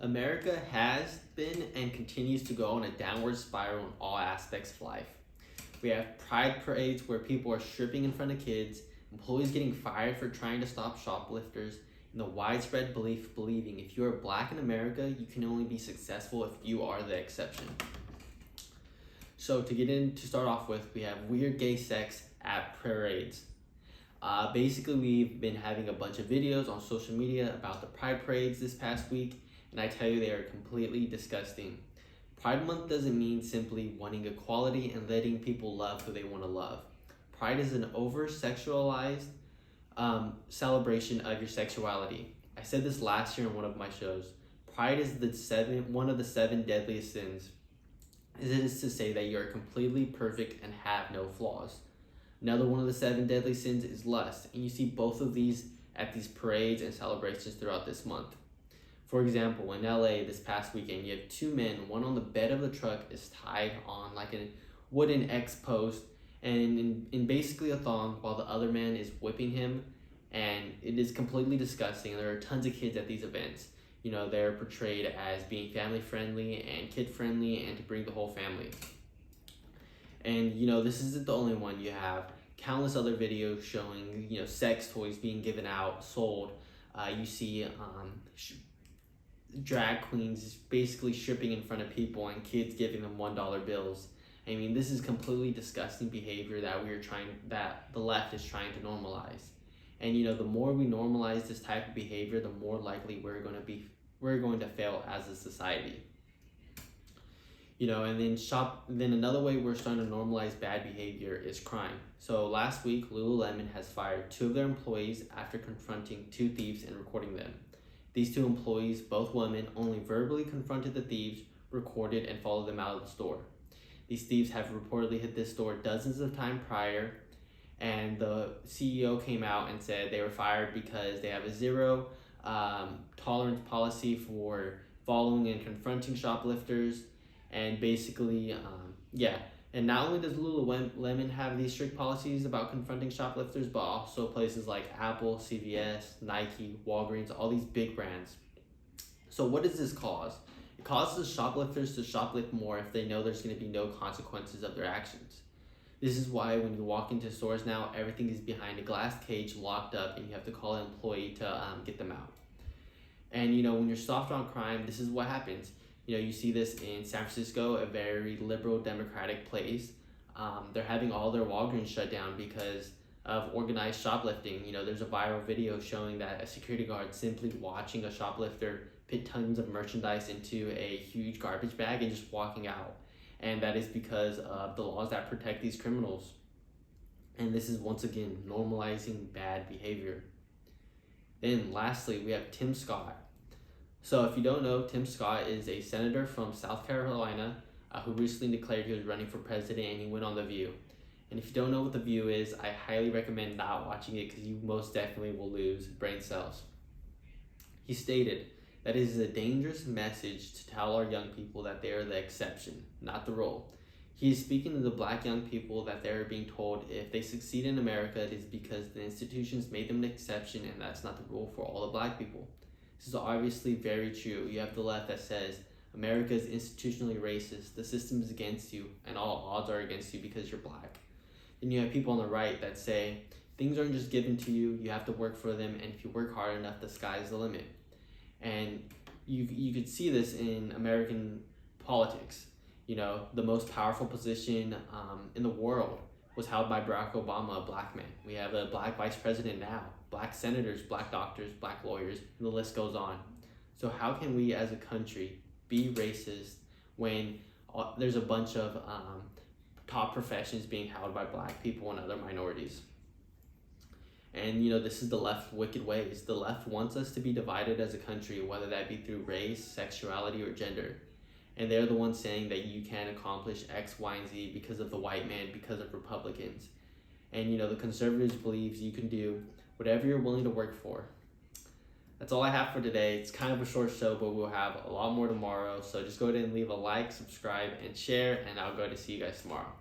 America has been and continues to go on a downward spiral in all aspects of life. We have pride parades where people are stripping in front of kids, employees getting fired for trying to stop shoplifters, and the widespread believing if you are black in America, you can only be successful if you are the exception. So to start off with, we have weird gay sex at parades. Basically, we've been having a bunch of videos on social media about the pride parades this past week, and I tell you they are completely disgusting. Pride Month doesn't mean simply wanting equality and letting people love who they want to love. Pride is an over-sexualized celebration of your sexuality. I said this last year in one of my shows. Pride is one of the 7 deadliest sins. It is to say that you are completely perfect and have no flaws. Another one of the 7 deadly sins is lust, and you see both of these at these parades and celebrations throughout this month. For example, in LA this past weekend, you have 2 men, one on the bed of the truck is tied on like a wooden X post and in basically a thong, while the other man is whipping him, and it is completely disgusting. There are tons of kids at these events. You know, they're portrayed as being family friendly and kid friendly and to bring the whole family. And you know, this isn't the only one. You have countless other videos showing, you know, sex toys being given out, sold. You see drag queens basically stripping in front of people and kids giving them $1 bills. I mean, this is completely disgusting behavior that the left is trying to normalize. And you know, the more we normalize this type of behavior, the more likely we're going to fail as a society. You know, and then another way we're starting to normalize bad behavior is crime. So last week, Lululemon has fired 2 of their employees after confronting 2 thieves and recording them. These 2 employees, both women, only verbally confronted the thieves, recorded, and followed them out of the store. These thieves have reportedly hit this store dozens of times prior, and the CEO came out and said they were fired because they have a zero tolerance policy for following and confronting shoplifters. And basically, and not only does Lululemon have these strict policies about confronting shoplifters, but also places like Apple, CVS, Nike, Walgreens, all these big brands. So what does this cause? It causes shoplifters to shoplift more if they know there's going to be no consequences of their actions. This is why when you walk into stores now, everything is behind a glass cage, locked up, and you have to call an employee to get them out. And you know, when you're soft on crime, this is what happens. You know, you see this in San Francisco, a very liberal democratic place. They're having all their Walgreens shut down because of organized shoplifting. You know, there's a viral video showing that a security guard simply watching a shoplifter put tons of merchandise into a huge garbage bag and just walking out. And that is because of the laws that protect these criminals. And this is once again normalizing bad behavior. Then lastly, we have Tim Scott. So if you don't know, Tim Scott is a senator from South Carolina who recently declared he was running for president, and he went on The View. And if you don't know what The View is, I highly recommend not watching it because you most definitely will lose brain cells. He stated that it is a dangerous message to tell our young people that they are the exception, not the rule. He is speaking to the black young people that they are being told if they succeed in America, it is because the institutions made them an exception, and that's not the rule for all the black people. This is obviously very true. You have the left that says America is institutionally racist, the system is against you, and all odds are against you because you're black. Then you have people on the right that say things aren't just given to you, you have to work for them, and if you work hard enough, the sky's the limit. And you could see this in American politics. You know, the most powerful position in the world was held by Barack Obama, a black man. We have a black vice president now, black senators, black doctors, black lawyers, and the list goes on. So how can we as a country be racist when there's a bunch of top professions being held by black people and other minorities? And you know, this is the left's wicked ways. The left wants us to be divided as a country, whether that be through race, sexuality, or gender. And they're the ones saying that you can't accomplish X, Y, and Z because of the white man, because of Republicans. And you know, the conservatives believes you can do whatever you're willing to work for. That's all I have for today. It's kind of a short show, but we'll have a lot more tomorrow. So just go ahead and leave a like, subscribe, and share, and I'll go to see you guys tomorrow.